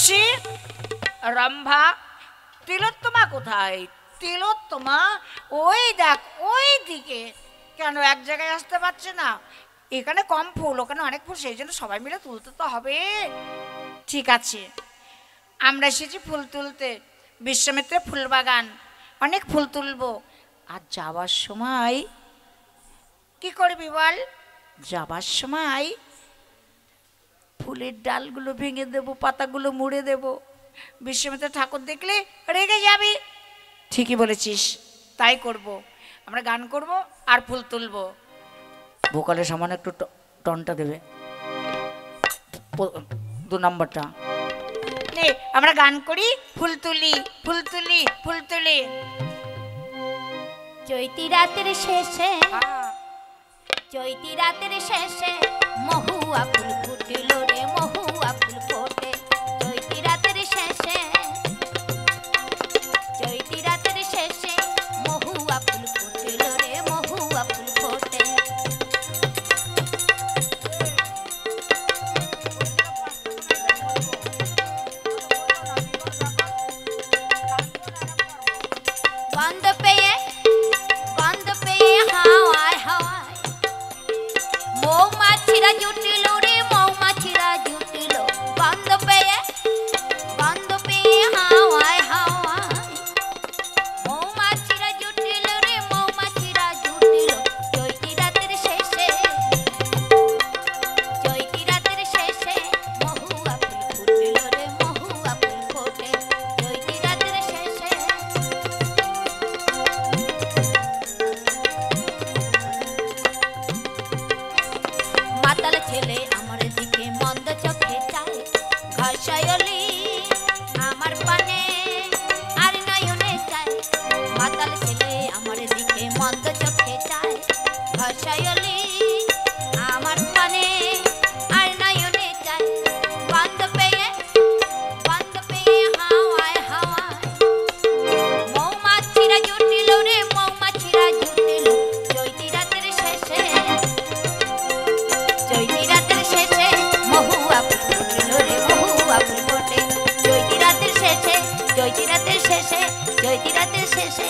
বলছি রম্ভা, তিলোত্তমা কোথায়? তিলোত্তমা ওই দেখ ওই দিকে। কেন এক জায়গায় আসতে পারছে না? এখানে কম ফুল, ওখানে অনেক ফুল, সেই জন্য সবাই মিলে তুলতে তো হবে। ঠিক আছে, আমরা এসেছি ফুল তুলতে, বিশ্বামিত্রের ফুল বাগান, অনেক ফুল তুলবো। আর যাওয়ার সময় কি করবি বল? যাবার সময় ফুলের ডালগুলো ভেঙে দেবো, পাতাগুলো মুড়ে দেবো। বিশ্বামিত্র ঠাকুর দেখলে রেগে যাবি। ঠিকই বলেছিস, তাই করব। আমরা গান করব আর ফুল তুলবো। ভোকালের সমান একটু টনটা দেবে, 2 নম্বরটা। আমরা গান করি, ফুল তুলি, ফুল তুলি, ফুল তুলি। চৈতি রাতের শেষে, চৈতি রাতের শেষে মহুয়া ফুল ফুটিল রে, মহুয়া ফুল ফোটে। চৈতি রাতের শেষে, চৈতি রাতের শেষে মহুয়া ফুল ফুটিল রে, মহুয়া ফুল ফোটে। গন্ধ পেয়ে, গন্ধ পেয়ে হাওয়ায় হাওয়ায় মৌমাছিরা জুটিল রে, মৌমাছিরা জুটিল। গন্ধ পেয়ে, গন্ধ পেয়ে হাওয়ায় হাওয়ায় মৌমাছিরা জুটিল রে, মৌমাছিরা জুটিল। চৈতি রাতের শেষে, চৈতি রাতের শেষে মহুয়া ফুল ফুটিল রে, মহুয়া ফুল ফোটে। চৈতি রাতের শেষে মাতাল ছেলে আমার দিকে মন্দ চোখে চায়, ঘষায়লি আমার পানে আর নয়নে চায়। মাতাল ছেলে আমার দিকে মন্দ চোখে চায়, ঘষায়লি আমার পানে আর নয়নে চায়। গন্ধ পেয়ে, গন্ধ পেয়ে হাওয়ায় হাওয়ায় মৌমাছিরা জুটিল রে, মৌমাছিরা জুটিল। চৈতি রাতের শেষে, চৈতি রাতের শেষে মহুয়া ফুল ফুটিল রে, মহুয়া ফুল ফোটে। চৈতি রাতের শেষে, চৈতি রাতের শেষে, চৈতি রাতের শেষে।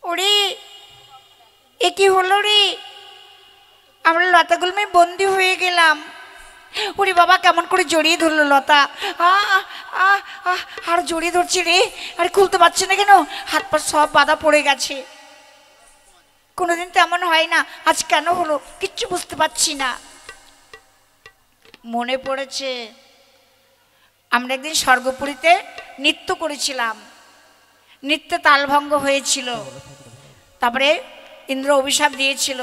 ওরে এ কি হলো রে? আমরা লতাগুলমে বন্দি হয়ে গেলাম। ওরে বাবা, কেমন করে জড়িয়ে ধরলো লতা। আর জড়িয়ে ধরছে রে, আর খুলতে পারছে না কেন? হাত পা সব বাঁধা পড়ে গেছে। কোনোদিন তেমন হয় না, আজ কেন হলো কিচ্ছু বুঝতে পারছি না। মনে পড়েছে আমরা একদিন স্বর্গপুরীতে নৃত্য করেছিলাম, নৃত্যে তালভঙ্গ হয়েছিল, তারপরে ইন্দ্র অভিশাপ দিয়েছিল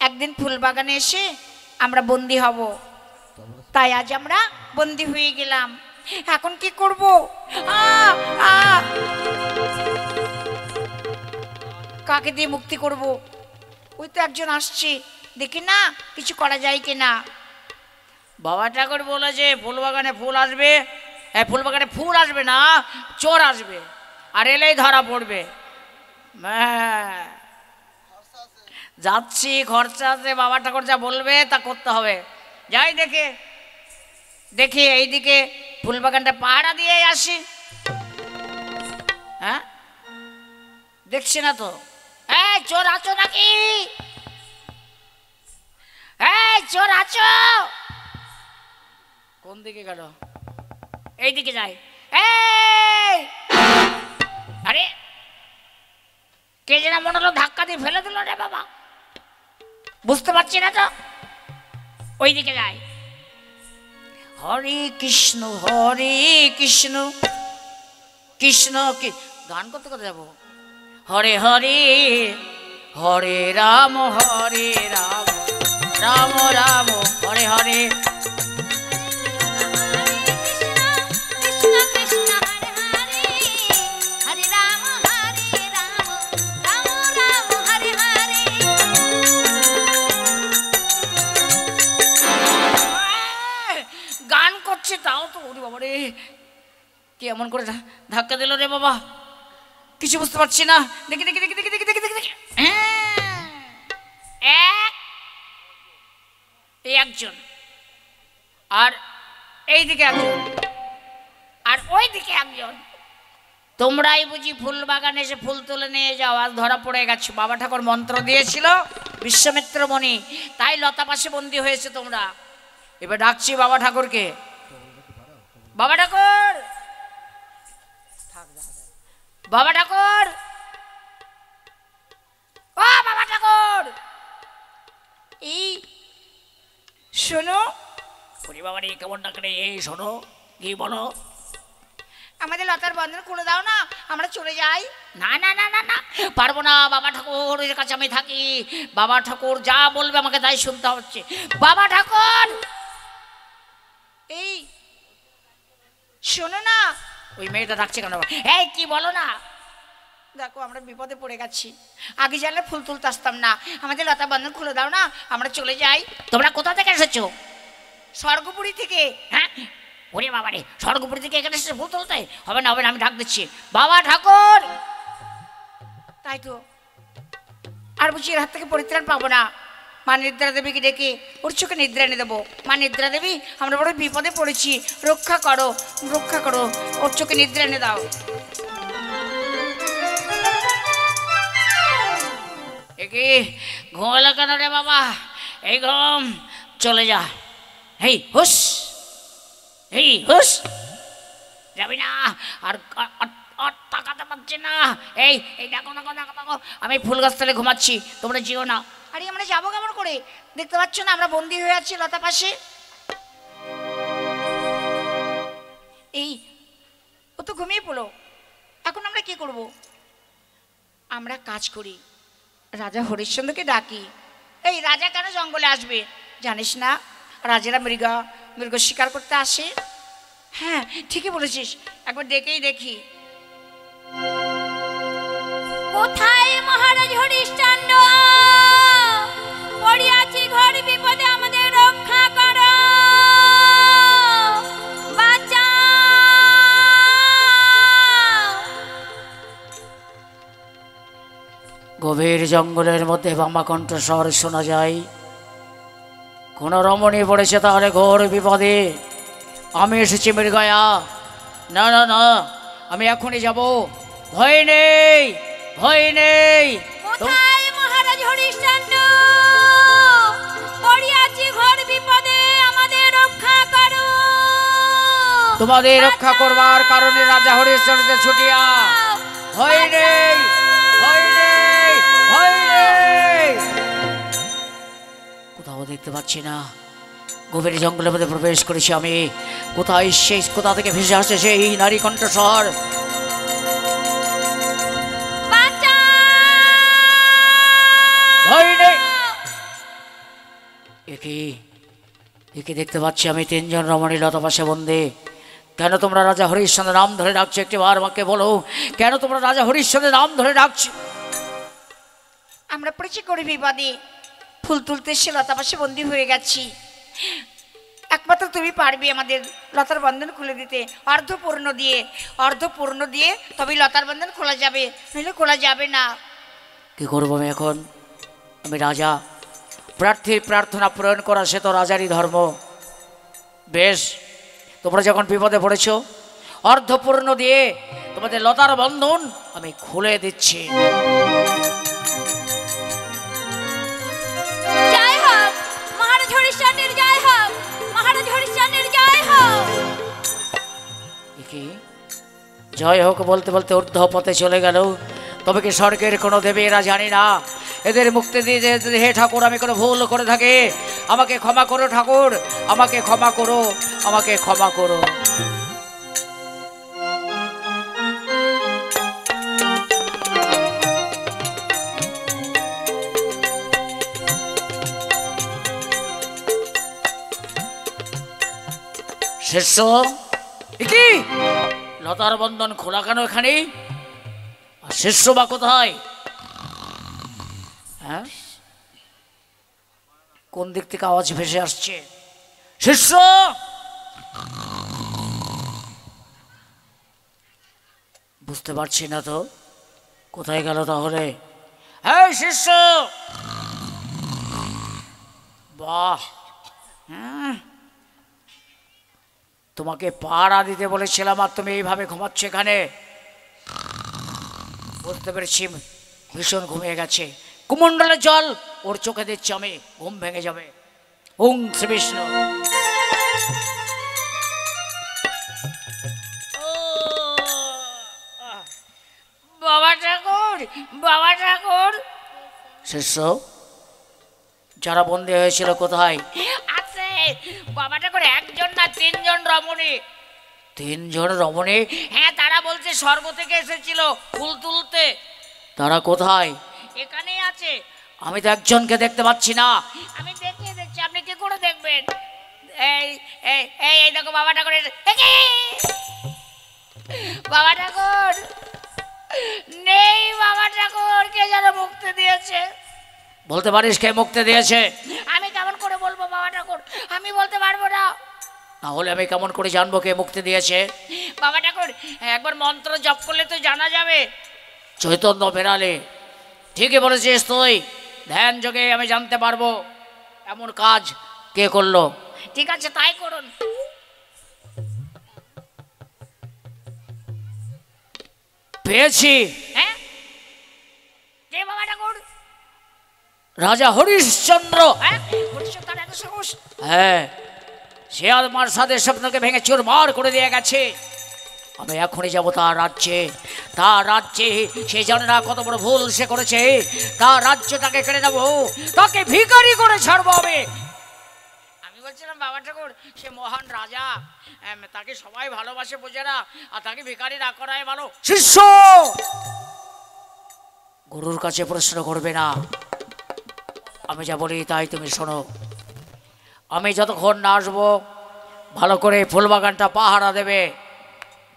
একদিন ফুলবাগানে এসে আমরা বন্দি হব। তাই আজ আমরা বন্দি হয়ে গেলাম। এখন কি করব? কাকে দিয়ে মুক্তি করব? ওই তো একজন আসছে, দেখি না কিছু করা যায় কিনা। বাবা ঠাকুর বলেছে ফুলবাগানে ফুল আসবে, ফুলবাগানে ফুল আসবে না, চোর আসবে, আর এলেই ধরা পড়বে। যাচ্ছি, খরচা আছে, বাবা ঠাকুর যা বলবে তা করতে হবে। যাই দেখে দেখি এইদিকে ফুলবাগানটা পাহারা দিয়ে আসি। হ্যাঁ, দেখছি না তো। চোর আছো নাকি? চোর আছো? কোন দিকে গেল? এইদিকে যাই। আরে কে যেন মনে হলো ধাক্কা দিয়ে ফেলে দিল রে বাবা, বুঝতে পারছি না তো। ওইদিকে যাই। হরে কৃষ্ণ কৃষ্ণ কি গান করতে করতে যাবো। হরে হরে হরে রাম রাম রাম হরে হরে। গান করছে তাও তো, ওরে বাবা রে, কে এমন করে ধাক্কা দিল রে বাবা, কিছু বুঝতে পারছি না। দেখি দেখি দেখি দেখি দেখি দেখি দেখি দেখি এই একজন, আর এইদিকে একজন, আর ওই দিকে একজন। তোমরাই বুঝি ফুল বাগানে এসে ফুল তুলে নিয়ে যাও, আজ ধরা পড়ে গেছো। বাবা ঠাকুর মন্ত্র দিয়েছিল বিশ্বামিত্র মুনি, তাই লতা পাশে বন্দী হয়েছে তোমরা। এবার ডাকছি বাবা ঠাকুরকে। বাবা ঠাকুর, বাবা ঠাকুর, ও বাবা ঠাকুর, এই শোনো। ওরে বাবা রে, কেমন ডাকলে? এই শোনো, কি বলো? আমাদের লতার বন্ধন খুলে দাও না, আমরা চলে যাই। না না না না না, পারবো না। বাবা ঠাকুরের কাছে আমি থাকি। বাবা ঠাকুর যা বলবে আমাকে তাই শুনতে হচ্ছে। বাবা ঠাকুর, এই শোনো না। ওই মেয়েটা ডাকছে কেন? এই কি বলো না? দেখো আমরা বিপদে পড়ে গেছি, আগে জানলে ফুল তুলতে আসতাম না। আমাদের লতা বন্ধন খুলে দাও না, আমরা চলে যাই। তোমরা কোথা থেকে এসেছো? স্বর্গপুরী থেকে। হ্যাঁ, ওরে বাবা রে, স্বর্গপুরী থেকে এখানে এসে ফুল তুলতে হবে না, হবে না, আমি ডাক দিচ্ছি। বাবা ঠাকুর, তাই তো, আর বুঝি এর হাত থেকে পরিত্রাণ পাবো না। মা নিদ্রা দেবীকে ডেকে ওর চোখে নিদ্রা এনে দেবো। মা নিদ্রা দেবী, আমরা বড় বিপদে পড়েছি, রক্ষা করো, রক্ষা করো, ওর চোখে নিদ্রা এনে দাও। একে ঘুম এলো কেন রে বাবা? এই ঘুম চলে যা। হেই হুস, হেই হুস, যাবি না। আর তাকাতে পারছি না। এই এই দেখো দেখো দেখো দেখো, আমি ফুল গাছ তলে ঘুমাচ্ছি, তোমরা যেও না। আরে আমরা যাবো কেমন করে? দেখতে পাচ্ছ না আমরা বন্দি হয়ে আছি লতা পাশে। এই ও তো ঘুমিয়ে পড়লো, এখন আমরা কি করব? আমরা কাজ করি, রাজা হরিশ্চন্দ্রকে ডাকি। এই রাজা কেন জঙ্গলে আসবে জানিস না? রাজারা মৃগ শিকার করতে আসে। হ্যাঁ ঠিকই বলেছিস, একবার ডেকেই দেখি। কোথায় মহারাজ হরিশ্চন্দ্র? পড়িয়াছি ঘর বিপদে, আমাদের রক্ষা করো, গভীর জঙ্গলের মধ্যে বামাকণ্ঠ স্বর শোনা যায়। কোন রমণী পড়েছে তাহলে ঘোর বিপদে। আমি এসেছি মৃগয়া। না না না, আমি এখনই যাব, ভয় নেই, ভয় নেই। কোথায় মহারাজ হরিশ্চন্দ্র? পড়িয়াছি ঘোর বিপদে, আমাদের রক্ষা করো। তোমাদের রক্ষা করবার কারণে রাজা হরিশ্চন্দ্র ছুটিয়া। ভয় নেই, ভয় নেই, ভয় নেই। কোথাও দেখতে পাচ্ছি না। গভীর জঙ্গলের মধ্যে প্রবেশ করেছি আমি। কোথায় সেই, কোথা থেকে ভেসে আসছে সেই নারী কণ্ঠস্বর? ভয় নেই। একে দেখতে পাচ্ছি আমি, তিনজন রমণী লতা পাশে বন্দী। কেন তোমরা রাজা হরিশ্চন্দ্রের নাম ধরে ডাকছো? একটি বার আমাকে বলো, কেন তোমরা রাজা হরিশ্চন্দ্রের নাম ধরে ডাকছো? আমরা পড়েছি করে বিবাদে, ফুল তুলতে এসে লতা পাশে বন্দী হয়ে গেছি। একমাত্র তুমি পারবে আমাদের লতার বন্ধন খুলে দিতে। অর্ধপূর্ণ দিয়ে তবে লতার বন্ধন খোলা যাবে, নইলে খোলা যাবে না। কি করবো আমি এখন? আমি রাজা, প্রার্থীর প্রার্থনা পূরণ করা সে তো রাজারই ধর্ম। বেশ, তোমরা যখন বিপদে পড়েছো, অর্ধপূর্ণ দিয়ে তোমাদের লতার বন্ধন আমি খুলে দিচ্ছি। জয় হোক মহারাজ হরিশ্চন্দ্রের, জয় হোক মহারাজ হরিশ্চন্দ্রের, জয় হোক। কি জয় হোক বলতে বলতে ঊর্ধ্ব পথে চলে গেল। তবে কি স্বর্গের কোনো দেবী এরা জানি না? এদের মুক্তি দিয়ে যদি হে ঠাকুর আমি কোনো ভুল করে থাকি, আমাকে ক্ষমা করো ঠাকুর, আমাকে ক্ষমা করো, আমাকে ক্ষমা করো। শিষ্য, কি লতার বন্ধন খোলা কেন এখানে? আর শিষ্য বা কোথায়? হ্যাঁ, কোন দিক থেকে আওয়াজ ভেসে আসছে? শিষ্য, বুঝতে পারছি না তো, কোথায় গেল তাহলে? হ্যাঁ শিষ্য, বাহ হ্যাঁ, তোমাকে পাহারা দিতে বলেছিলাম আর তুমি এইভাবে ঘুমাচ্ছ এখানে। বুঝতে পেরেছি ভীষণ ঘুমিয়ে গেছে। কুমণ্ডলের জল ওর চোখে দিচ্ছি আমি, ঘুম ভেঙে যাবে। ওং শ্রী বিষ্ণু। বাবা ঠাকুর, বাবা ঠাকুর। শিষ্য, যারা বন্দী হয়েছিল কোথায়? আছে বাবা ঠাকুর, একজন না তিনজন রমণী। তিনজন রমণী? হ্যাঁ, তারা বলছে স্বর্গ থেকে এসেছিল ফুল তুলতে। তারা কোথায়? এখানেই আছে। আমি তো একজনকে দেখতে পাচ্ছি না। আমি দেখছি, আপনি কি করে দেখবেন? এই এই এই দেখো বাবা ঠাকুর, বাবা ঠাকুর নেই। বাবা ঠাকুর কে যেন মুক্তি দিয়েছে। বলতে পারিস কে মুক্তি দিয়েছে? আমি কেমন করে বলবো বাবা ঠাকুর, আমি বলতে পারবো না। তাহলে আমি কেমন করে জানবো কে মুক্তি দিয়েছে? বাবা ঠাকুর, একবার মন্ত্র জপ করলে তো জানা যাবে। চৈতন্য বেরালে ঠিকই বলেছিস তুই, ধ্যান যোগে আমি জানতে পারবো এমন কাজ কে করলো। ঠিক আছে, তাই করুন। পেয়েছি। হ্যাঁ, কে বাবা ঠাকুর? রাজা হরিশ্চন্দ্র। হ্যাঁ, সে আমার সাথে স্বপ্নকে ভেঙে চুরমার করে দিয়ে গেছে। আমি এখনই যাবো তার রাজ্যে। তার রাজ্যে সে জানে না কত বড় ভুল সে করেছে। তার রাজ্য তাকে কেড়ে নেবো, তাকে ভিখারি করে ছাড়বো আমি। আমি বলছিলাম বাবা ঠাকুর, সে মহান রাজা, তাকে সবাই ভালোবাসে বোঝে না, আর তাকে ভিখারি না করাই ভালো। শিষ্য, গুরুর কাছে প্রশ্ন করবে না। আমি যা বলি তাই তুমি শোনো। আমি যতক্ষণ না আসবো ভালো করে ফুলবাগানটা পাহারা দেবে,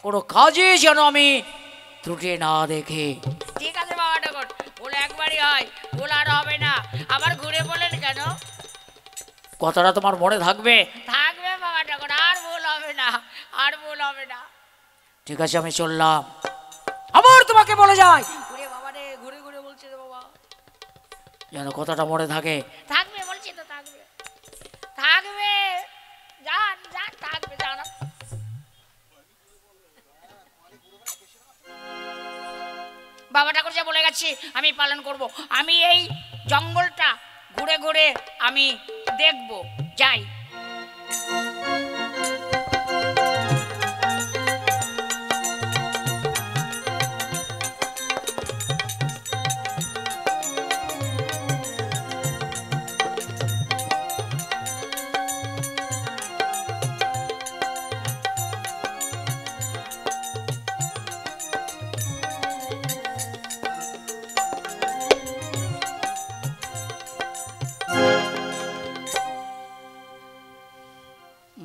কোনো কাজে যেন আমি ত্রুটি না দেখি। ঠিক আছে বাবা ঠাকুর, ভুল একবারই হয়, ভুল আর হবে না। আবার ঘুরে বলেন কেন? কথাটা তোমার মনে থাকবে? থাকবে বাবা ঠাকুর, আর ভুল হবে না, আর ভুল হবে না। ঠিক আছে, আমি চললাম। আবার তোমাকে বলে যাই, ঘুরে বাবা রে, ঘুরে ঘুরে বলছে রে বাবা, যেন কথাটা মনে থাকে। থাকবে বলছি তো, থাকবে থাকবে, যান যান, থাকবে, জানা। বাবা ঠাকুর যা বলে গেছি আমি পালন করব। আমি এই জঙ্গলটা ঘুরে ঘুরে আমি দেখব, যাই।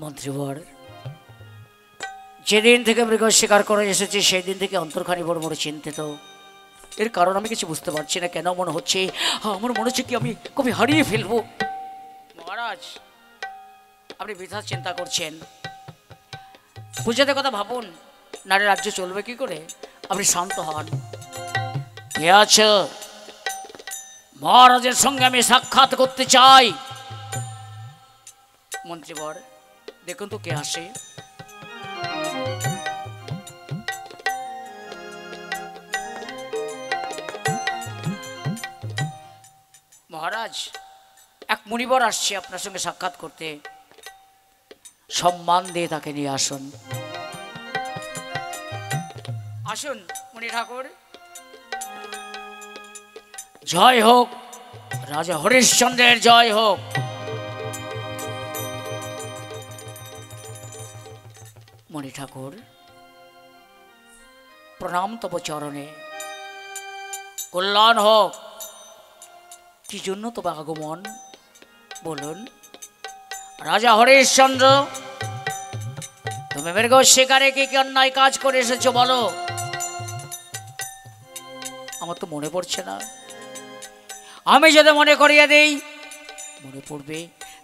মন্ত্রীবর, যেদিন থেকে মৃগ শিকার করে এসেছি সেই দিন থেকে অন্তর্খানি বড় বড় চিন্তিত। এর কারণ আমি কিছু বুঝতে পারছি না। কেন মনে হচ্ছে, আমার মনে হচ্ছে কি আমি কবে হারিয়ে ফেলবো। মহারাজ, আপনি বৃথা চিন্তা করছেন। পূজাতে কথা ভাবুন, নারী রাজ্য চলবে কি করে? আপনি শান্ত হন। কে আছে? মহারাজের সঙ্গে আমি সাক্ষাৎ করতে চাই। মন্ত্রীবর, দেখুন তো কে আসে। মহারাজ, এক মুনিবর আসছে আপনার সঙ্গে সাক্ষাৎ করতে। সম্মান দিয়ে তাকে নিয়ে আসুন। আসুন মুনি ঠাকুর। জয় হোক, রাজা হরিশ্চন্দ্রের জয় হোক। মণি ঠাকুর, প্রণাম তব চরণে। কল্যাণ হোক। কি জন্য তবে আগমন বলুন? রাজা হরিশ্চন্দ্র, তুমি মৃগ শিকারে কি কি অন্যায় কাজ করে এসেছো বলো? আমার তো মনে পড়ছে না। আমি যদি মনে করিয়ে দেই মনে পড়বে।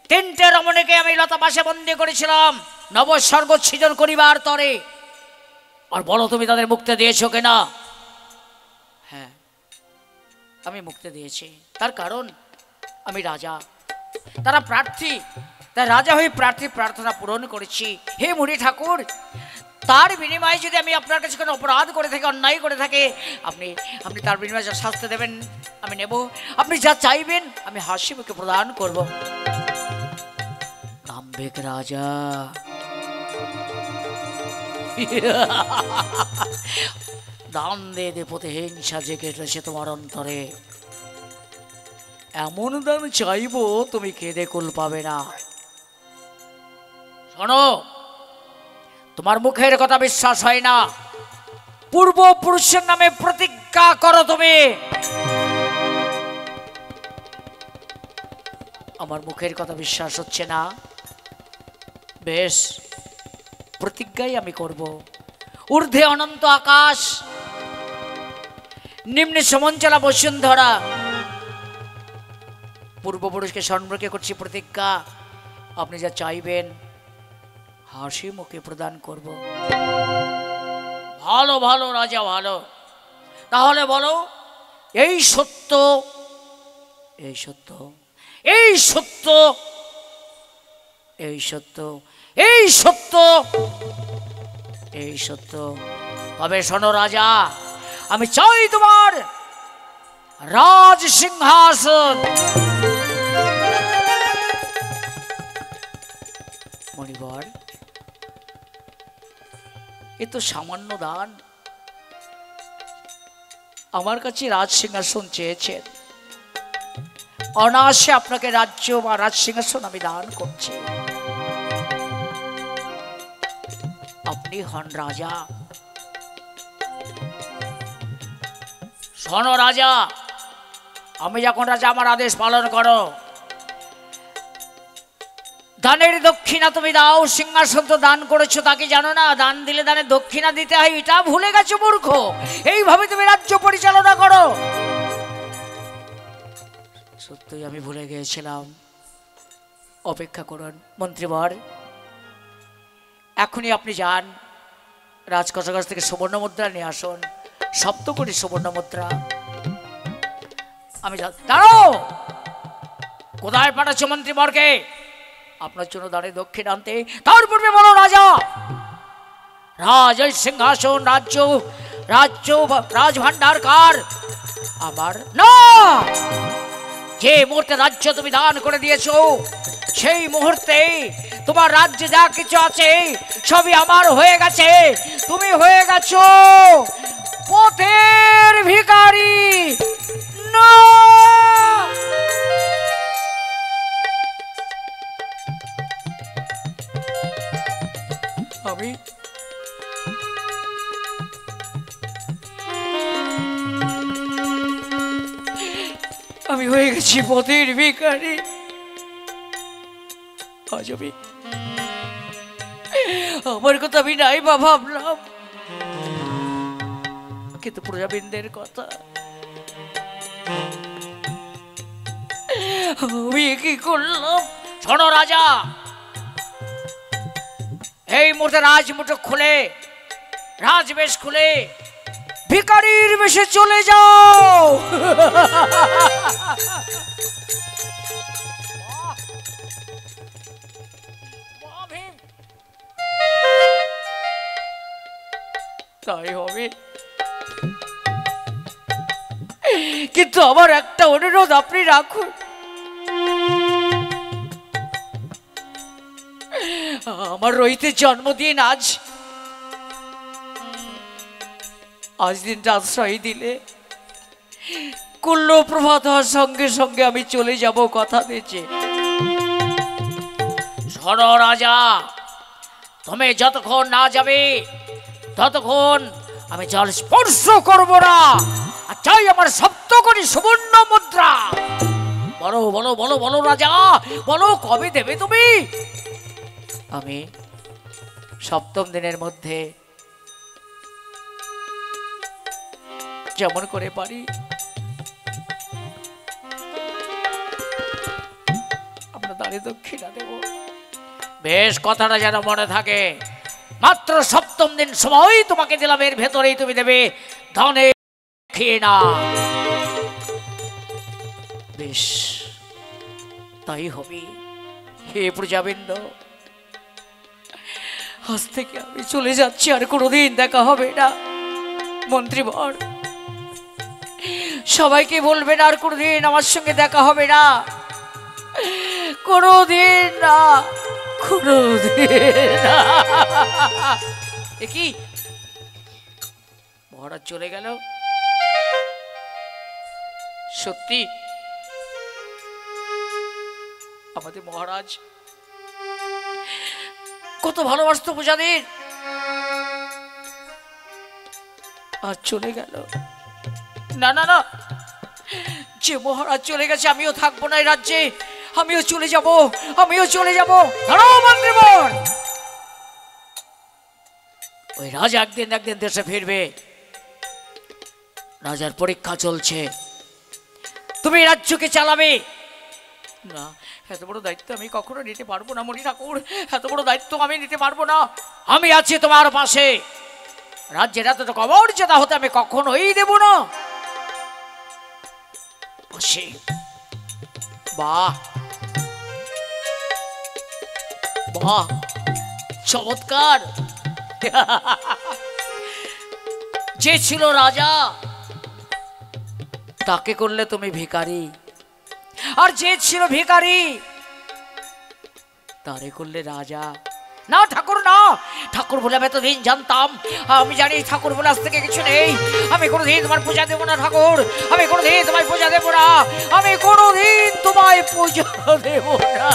তিনটে রমণীকে আমি লতাপাশে বন্দী করেছিলাম নবস্বর্গ সৃজন করিবার তরে। আর বলো তুমি তাদের মুক্তি দিয়েছো কিনা? হ্যাঁ, আমি মুক্তি দিয়েছি। তার কারণ আমি রাজা, তারা প্রার্থী, তাই রাজা হয়ে প্রার্থীর প্রার্থনা পূরণ করেছি। হে মুনি ঠাকুর, তার বিনিময়ে যদি আমি আপনার কাছে কোনো অপরাধ করে থাকি, অন্যায় করে থাকি, আপনি আপনি তার বিনিময়ে যা শাস্তি দেবেন আমি নেব। আপনি যা চাইবেন আমি হাসি মুখে প্রদান করব। দাম্ভিক রাজা, দান দে দে প্রতিহিংসা জেগে রয়েছে তোমার অন্তরে। এমন দান চাইব তুমি কেঁদে কুল পাবে না। শোনো, তোমার মুখের কথা বিশ্বাস হয় না, পূর্বপুরুষের নামে প্রতিজ্ঞা করো তুমি। আমার মুখের কথা বিশ্বাস হচ্ছে না, বেশ, প্রতিজ্ঞাই আমি করব। ঊর্ধ্বে অনন্ত আকাশ, নিম্নে সমঞ্চলা বসুন্ধরা, পূর্বপুরুষকে সম্পর্কে করছি প্রতিজ্ঞা, আপনি যা চাইবেন হাসি মুখে প্রদান করব। ভালো ভালো রাজা, ভালো। তাহলে বলো, এই সত্য, এই সত্য, এই সত্য, এই সত্য, এই সত্য, এই সত্য। তবে শোনো রাজা, আমি চাই তোমার রাজ সিংহাসন। মণিবর, এ তো সামান্য দান। আমার কাছে রাজ সিংহাসন চেয়েছেন, অনায়াসে আপনাকে রাজ্য বা রাজ সিংহাসন আমি দান করছি। আপনি হন রাজা। শোনো রাজা, আমি যখন রাজা, আমার আদেশ পালন করো। দানের দক্ষিণা তুমি দাও, সিংহাসন তো দান করেছো, তাকে জানো না? দান দিলে দানের দক্ষিণা দিতে হয়, এটা ভুলে গেছো মূর্খ। এইভাবে তুমি রাজ্য পরিচালনা করো। সত্যই আমি ভুলে গিয়েছিলাম, অপেক্ষা করুন মন্ত্রীবর। এখনই আপনি যান, রাজকোষের কাছ থেকে সুবর্ণ মুদ্রা নিয়ে আসুন, সপ্তকোটি সুবর্ণ মুদ্রা। আমি দাঁড়াও, কোথায় পাঠাচ্ছ মন্ত্রীবরকে? আপনার জন্য দাঁড়িয়ে দক্ষিণ আনতে। তার পূর্বে বলো রাজা, রাজ সিংহাসন, রাজ্য, রাজ্য রাজভান্ডার কার? আমার না। যে মুহূর্তে রাজ্য তুমি দান করে দিয়েছো, সেই মুহূর্তে তোমার রাজ্যে যা কিছু আছে সবই আমার হয়ে গেছে। তুমি হয়ে গেছো পথের ভিখারি। না, আমি হয়ে গেছি পথের ভিখারি। আজ আমি আমার কথা আমি নাই বা ভাবলাম, কিন্তু প্রজাবৃন্দের কথা আমি কি করলাম? শোনো রাজা, এই মুহূর্তে রাজমুঠো খুলে, রাজবেশ খুলে ভিখারির বেশে চলে যাও। তাই হবে, কিন্তু আমার একটা অনুরোধ আপনি রাখুন। আমার রোহিতের জন্মদিন আজ, আজ দিনটা আশ্রয় দিলে কুল্ল প্রভাত হওয়ার সঙ্গে সঙ্গে আমি চলে যাব কথা দিয়েছে। শোনো রাজা, তুমি যতক্ষণ না যাবে ততক্ষণ আমি জল স্পর্শ করবো না। আর চাই আমার সপ্তকোটি সুবর্ণ মুদ্রা। বলো বলো বলো বলো রাজা, বলো কবে দেবে তুমি? আমি সপ্তম দিনের মধ্যে যেমন করে পারি আমরা দাঁড়িয়ে দক্ষিণা দেব। বেশ, কথাটা যেন মনে থাকে। মাত্র সপ্তম দিন সময় তোমাকে দিলাম, এর ভেতরেই তুমি দেবে ধনে দক্ষিণা। বেশ, তাই হবে। হে প্রজাবৃন্দ, আজ থেকে আমি চলে যাচ্ছি, আর কোনোদিন দেখা হবে না। মন্ত্রীবর, সবাইকে বলবেন আর কোনোদিন আমার সঙ্গে দেখা হবে না, কোনোদিন না, কোনোদিন না। এ কি, মহারাজ চলে গেল? সত্যি আমাদের মহারাজ কত ভালোবাসতো প্রজাদের, আর চলে গেল? না না না, যে মহারাজ চলে গেছে আমিও থাকবো না এই রাজ্যে, আমিও চলে যাব, আমিও চলে যাব। দাঁড়াও মন্ত্রীবর, ওই রাজা একদিন একদিন দেশে ফিরবে, রাজার পরীক্ষা চলছে, তুমি রাজ্যকে চালাবে না। এত বড় দায়িত্ব আমি কখনো নিতে পারবো না মণি ঠাকুর, এত বড় দায়িত্ব আমি নিতে পারবো না। আমি আছি তোমার পাশে, রাজ্যের এতটুকু অমর্যাদা হতে আমি কখনোই দেব না। বাহ বাহ, চমৎকার। যে ছিল রাজা তাকে করলে তুমি ভিখারি, আর যে ছিল ভিখারি তারে করলে রাজা। না ঠাকুর না, ঠাকুর বলে আমি এতদিন জানতাম, আমি জানি ঠাকুর বলে আজ থেকে কিছু নেই। আমি কোনোদিন তোমার পূজা দেবো না ঠাকুর, আমি কোনোদিন তোমায় পূজা দেবো না, আমি কোনোদিন তোমায় পূজা দেবো না।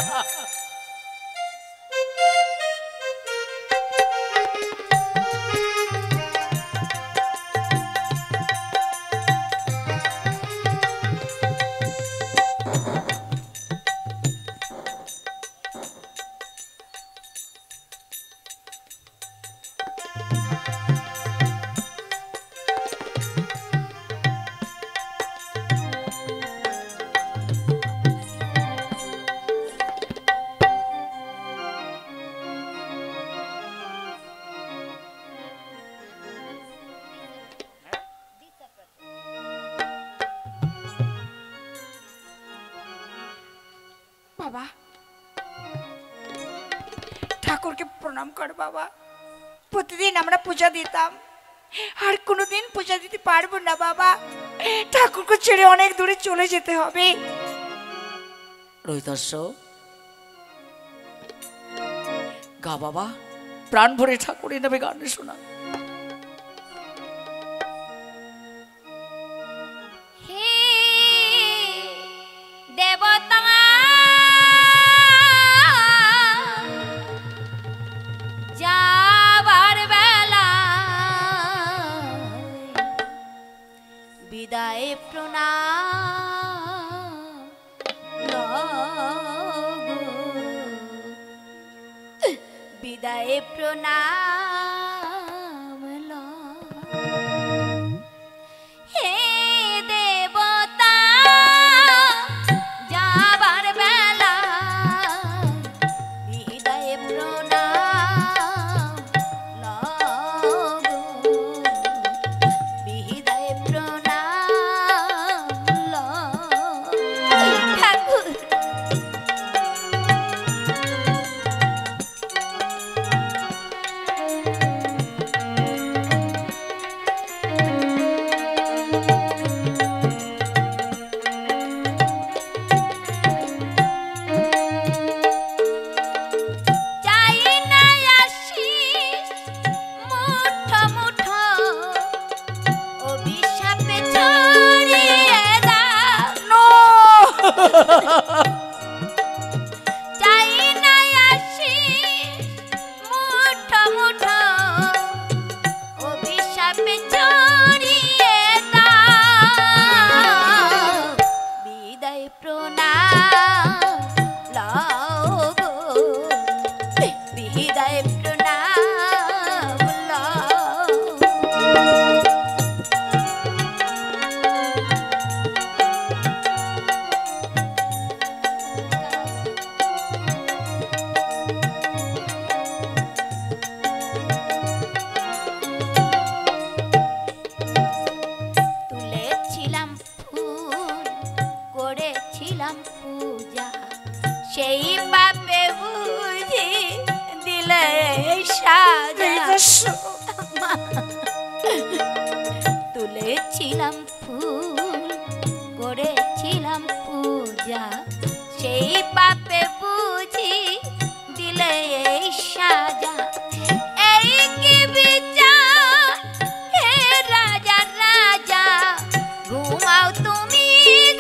বাবা, ঠাকুরকে প্রণাম কর বাবা। প্রতিদিন আমরা পূজা দিতাম, আর কোনোদিন পূজা দিতে পারবো না বাবা, ঠাকুরকে ছেড়ে অনেক দূরে চলে যেতে হবে। রোহিতাস্য গা বাবা, প্রাণ ভরে ঠাকুরের নামে গান শোনা। হে দেবতা, যাবার বেলা বিদায় প্রণাম বিদায় প্রণাম। হে দেবতা, যাবার বেলা বিদায় প্রণাম বিদায় প্রণাম। ঠাকুর চাই না আশিস মুঠো মুঠো অভিশাপে ছড়িয়ে দাও। চাই না আশিস মুঠো মুঠো অভিশাপে ছড়িয়ে দাও। বিদায় প্রণাম লাও গো, বিদায় প্রণাম লাও। তুলেছিলাম ফুল, করেছিলাম পূজা, সেই বাপে বুঝি দিলে সাজা তুলেছিলাম ফুল করেছিলাম পূজা সেই বাপে বুঝি দিলে সাজা এই কি বিচার হে রাজা রাজা ঘুমাও তুমি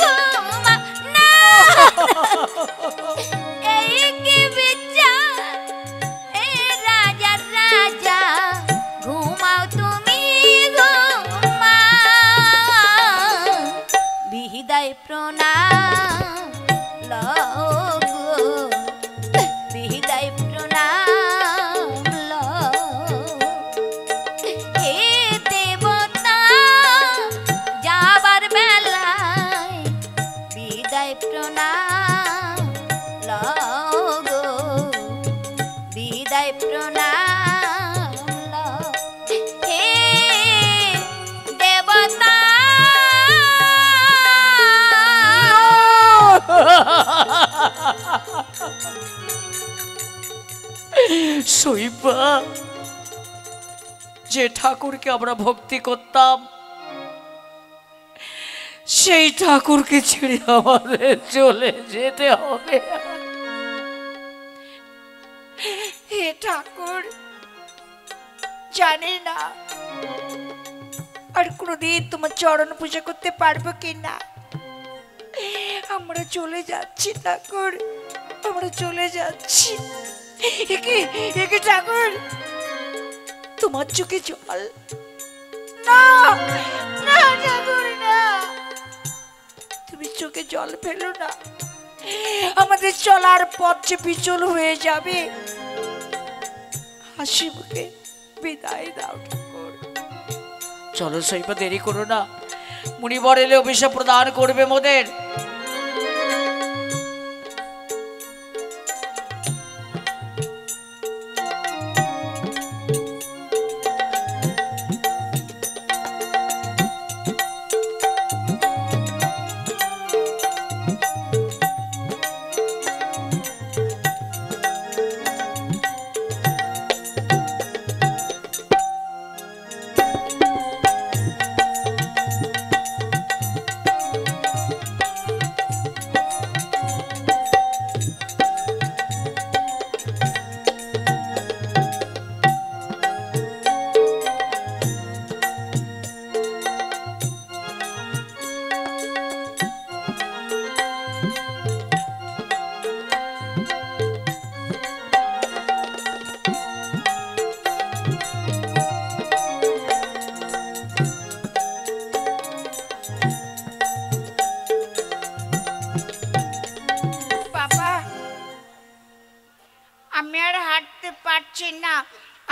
ঘুমাও না এই কি বিচার হে রাজা রাজা ঘুমাও তুমি ঘুমাও বিদায় প্রণাম লও গো বিদায় প্রণাম লও হে দেবতা যাবার বেলায় বিদায় প্রণাম লও গো বিদায় প্রণাম লও হে দেবতা শৈবা, যে ঠাকুরকে আমরা ভক্তি করতাম সেই ঠাকুরকে ছেড়ে আমাদের চলে যেতে হবে। হে ঠাকুর, জানি না আর কোনোদিন তোমার চরণ পূজা করতে পারবো কিনা। আমরা চলে যাচ্ছি ঠাকুর, আমরা চলে যাচ্ছি। একে ঠাকুর, তোমার চোখে জল? না না ঠাকুর না, তুমি চোখে জল ফেলো না, আমাদের চলার পথ যে বিচল হয়ে যাবে। হাসি মুখে বিদায় দাও ঠাকুর। চলো শৈবা, দেরি করো না, মুনিবর এলে অভিশাপ প্রদান করবে মোদের।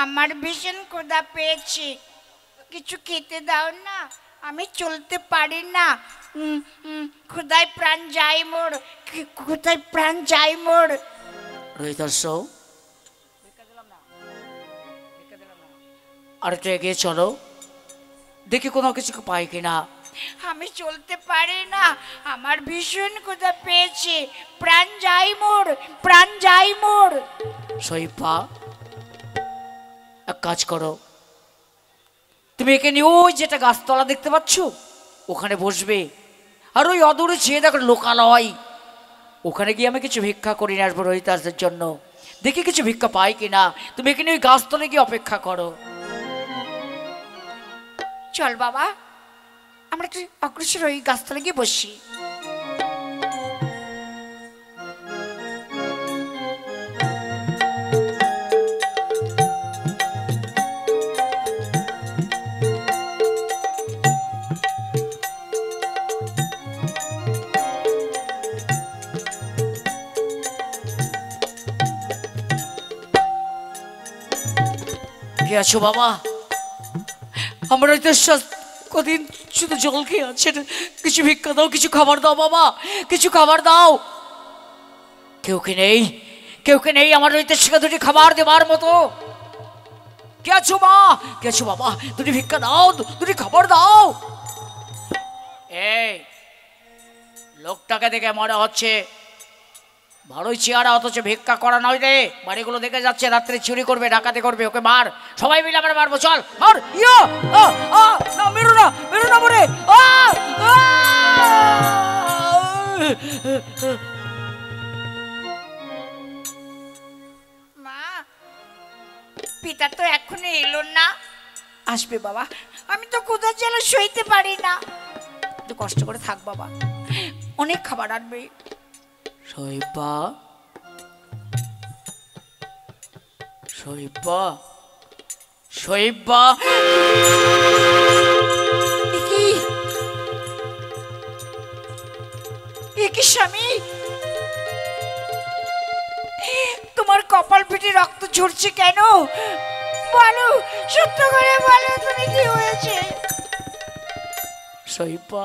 আমার ভীষণ ক্ষুধা পেয়েছে, কিছু খেতে দাও না, আমি চলতে পারি না। ক্ষুধায় প্রাণ যায় মোর, ক্ষুধায় প্রাণ যায় মোর। রোহিতার্ষ, আর একটু এগিয়ে চলো, দেখি কোনো কিছু পাই কিনা। আমি চলতে পারি না, আমার ভীষণ ক্ষুধা পেয়েছে, প্রাণ যায় মোর, প্রাণ যায় মোর। শৈবা, এক কাজ করো, তুমি একে নিয়ে ওই যেটা গাছতলা দেখতে পাচ্ছ ওখানে বসবে, আর ওই অদূরে চেয়ে দেখো লোকালয়, ওখানে গিয়ে আমি কিছু ভিক্ষা করে নিয়ে আসবো রোহিতাসদের জন্য। দেখি কিছু ভিক্ষা পাই কিনা, তুমি এখানে ওই গাছতলে গিয়ে অপেক্ষা করো। চল বাবা, আমরা একটু অগ্রসর ওই গাছতলে গিয়ে বসি। কে আছো বাবা? আমরা কদিন শুধু জল খেয়ে আছে, কিছু ভিক্ষা দাও, কিছু খাবার দাও বাবা, কিছু খাবার দাও। কেউ কি নেই? কেউ কি নেই আমার রইতেশকে দুটি খাবার দেবার মতো? কে আছো মা? কে আছো বাবা? দুটি ভিক্ষা দাও, দুটি খাবার দাও। এই লোকটাকে দেখে মনে হচ্ছে ভালোই চেয়ারা, অথচ ভিক্ষা করা নয় রে। বাড়িগুলো দেখে যাচ্ছে, রাত্রে চুরি করবে, ডাকাতি করবে, ওকে মার, সবাই মিলে আমরা মারবো, চল মার। ইয়া না, মেরো না, মেরো না মরে। মা, পিতা তো এখনো এলো না। আসবে বাবা, আমি তো ক্ষুধার জ্বালা সইতে পারি না। একটু কষ্ট করে থাক বাবা, অনেক খাবার আনবে। শৈবা, শৈবা, শৈবা। কি স্বামী, তোমার কপাল পিঠে রক্ত ঝরছে কেন? বলো, সত্য করে বলো, তুমি কি হয়েছে? শৈবা,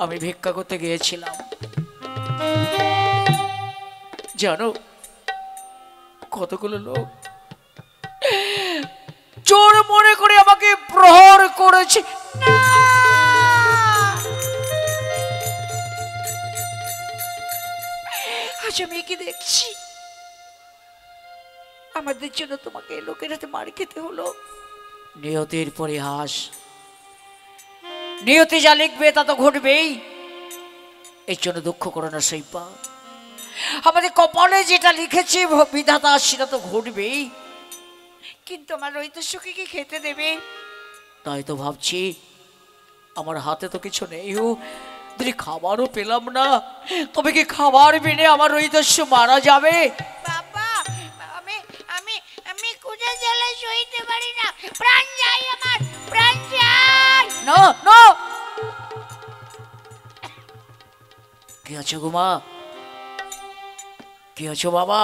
আমি ভিক্ষা করতে গিয়েছিলাম, জানো কতগুলো লোক চোর মনে করে আমাকে প্রহার করেছে। না, আজ আমি কি দেখছি? আমাদের জন্য তোমাকে লোকের হাতে মার খেতে হলো। নিয়তির পরিহাস, নিয়তি যা লিখবে তা তো ঘটবেই, এর জন্য দুঃখ করো না শৈবা। আমাদের কপালে যেটা লিখেছে বিধাতা সেটা তো ঘটবেই। কিন্তু আমার রৈতস্যকে কি খেতে দেবে? তাই তো ভাবছি, আমার হাতে তো কিছু নেই, যদি খাবারও পেলাম না, তবে কি খাবার পেলে আমার রৈতস্য মারা যাবে? বাবা, আমি আমি আমি ক্ষুধা জ্বালায় সইতে পারি না, প্রাণ যায় আমার, প্রাণ যায়। না না, কি আছো গো মা, কি আছো বাবা?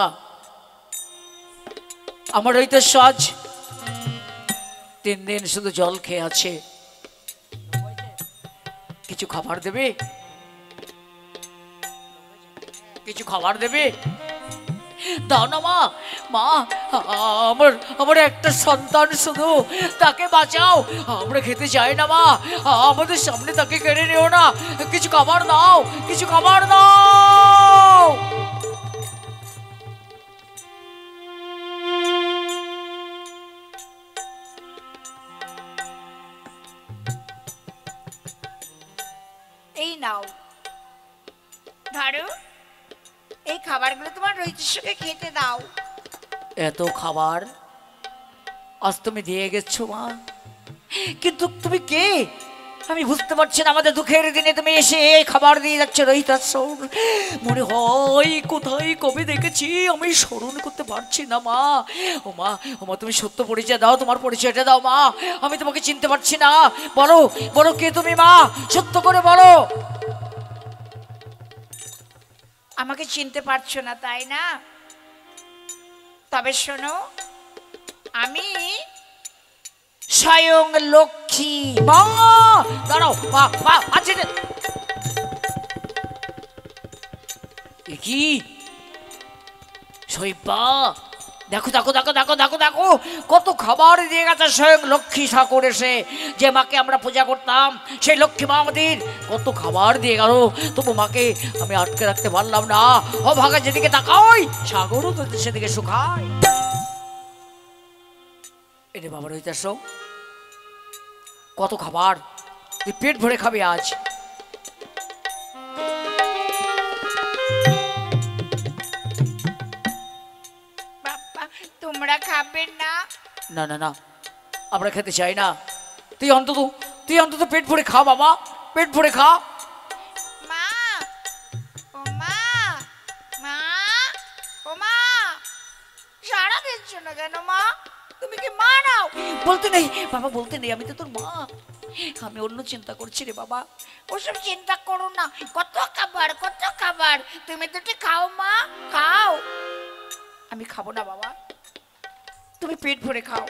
আমার রৈতস্য আজ 3 দিন শুধু জল খেয়ে আছে, কিছু খাবার দেবে, কিছু খাবার দেবে? দাও না মা, মা, আমার আমার একটা সন্তান শুধু, তাকে বাঁচাও, আমরা খেতে চাই না মা, আমাদের সামনে তাকে কেড়ে নিও না, কিছু খাবার দাও, কিছু খাবার দাও। এই নাও ধরো, এই খাবারগুলো তোমার রৈতস্যকে খেতে দাও। এত খাবার আজ তুমি দিয়ে গেছো মা, কিন্তু তুমি কে? আমি বুঝতে পারছি না, আমাদের দুঃখের দিনে তুমি এসে খাবার দিয়ে যাচ্ছ রৈতস্য। মনে হয় কোথায় কবে দেখেছি, আমি স্মরণ করতে পারছি না মা। ও মা, ও মা, তুমি সত্য পরিচয় দাও, তোমার পরিচয়টা দাও মা, আমি তোমাকে চিনতে পারছি না। বলো বলো, কে তুমি মা, সত্য করে বলো। আমাকে চিনতে পারছো না তাই না? তবে শোনো, আমি স্বয়ং লক্ষ্মী। মা দাঁড়াও, মা মা আছে কি? শৈবা, দেখো দেখো দেখো দেখো দেখো দেখো, কত খাবার দিয়ে গেছে স্বয়ং লক্ষ্মী ঠাকুর এসে, যে মাকে আমরা পূজা করতাম, সেই লক্ষ্মী মা আমাদের কত খাবার দিয়ে গেল, তবু মাকে আমি আটকে রাখতে পারলাম না। ও ভাগা, যেদিকে তাকাই সাগরও তো সেদিকে শুকায়। এরে বাবা রৈতস্য, কত খাবার, তুই পেট ভরে খাবি আজ। বাবা, তোমরা খাবে না? না না না, আমরা খেতে চাই না, তুই অন্তত পেট ভরে খা বাবা, পেট ভরে খা। মা, ও মা, মা, ও মা, সারা দিচ্ছ না কেন মা? তুমি কি মা নাও? বলতে নেই বাবা, বলতে নেই, আমি তো তোর মা, আমি অন্য চিন্তা করছি রে বাবা। ওসব চিন্তা করো না, কত খাবার, কত খাবার, তুমি তো খাও মা, খাও। আমি খাবো না বাবা, তুমি পেট ভরে খাও।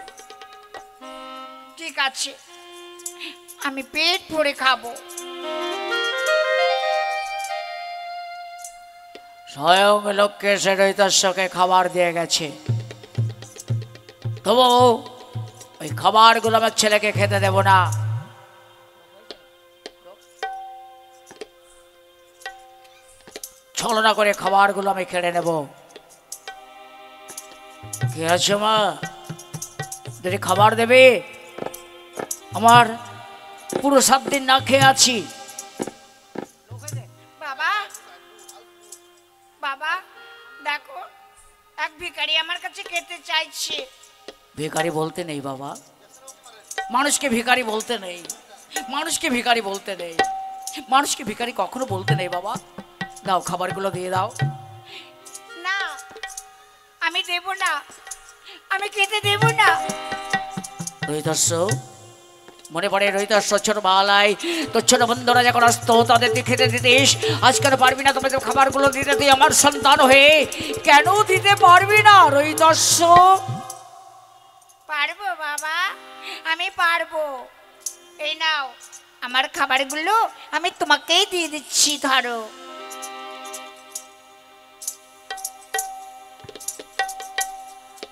ঠিক আছে, আমি পেট ভরে খাবো। স্বয়ং লোককে সে রৈতস্যকে খাবার দিয়ে গেছে, তবু ওই খাবারগুলো আমার ছেলেকে খেতে দেব না। ছলনা করে খাবারগুলো আমি কেড়ে নেব। কে আছে মা? যদি খাবার দেবে, আমার পুরো 7 দিন না খেয়ে আছি। বাবা, বাবা দেখো, এক ভিখারি আমার কাছে খেতে চাইছে। ভিখারি বলতে নেই বাবা, মানুষকে ভিখারি বলতে নেই, মানুষকে ভিখারি বলতে নেই, মানুষকে ভিখারি কখনো বলতে নেই বাবা। দাও, খাবারগুলো দিয়ে দাও। না, আমি দেব না, আমি খেতে দেব না। রোহিতস্য, মনে পড়ে রোহিতস্য ছোটবেলায় তোর ছোট বন্ধুরা যখন আসতো তাদেরকে খেতে দিতিস, আজ কেন পারবি না তোমাদের খাবারগুলো দিতে? তুই আমার সন্তান হয়ে কেন দিতে পারবি না রোহিতস্য? পারবো বাবা, আমি পারবো। এই নাও, আমার খাবারগুলো আমি তোমাকেই দিয়ে দিচ্ছি, ধরো।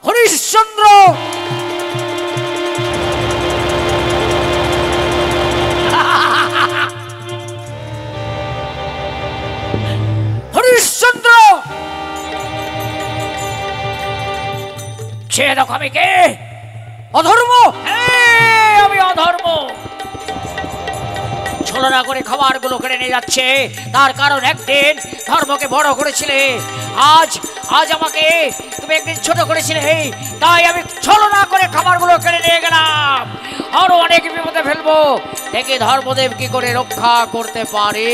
হরিশ্চন্দ্র, হরিশ্চন্দ্র, সে দেখো আমি কে? অধর্ম, আমি অধর্ম। ছলনা করে খাবারগুলো কেড়ে নিয়ে যাচ্ছে, তার কারণ একদিন ধর্মকে বড় করেছিলে, আজ আজ আমাকে তুমি একদিন ছোট করেছিলে, তাই আমি ছলনা করে খাবারগুলো কেড়ে নিয়ে গেলাম। আরো অনেক বিপদে ফেলবো, দেখি ধর্মদেব কি করে রক্ষা করতে পারে।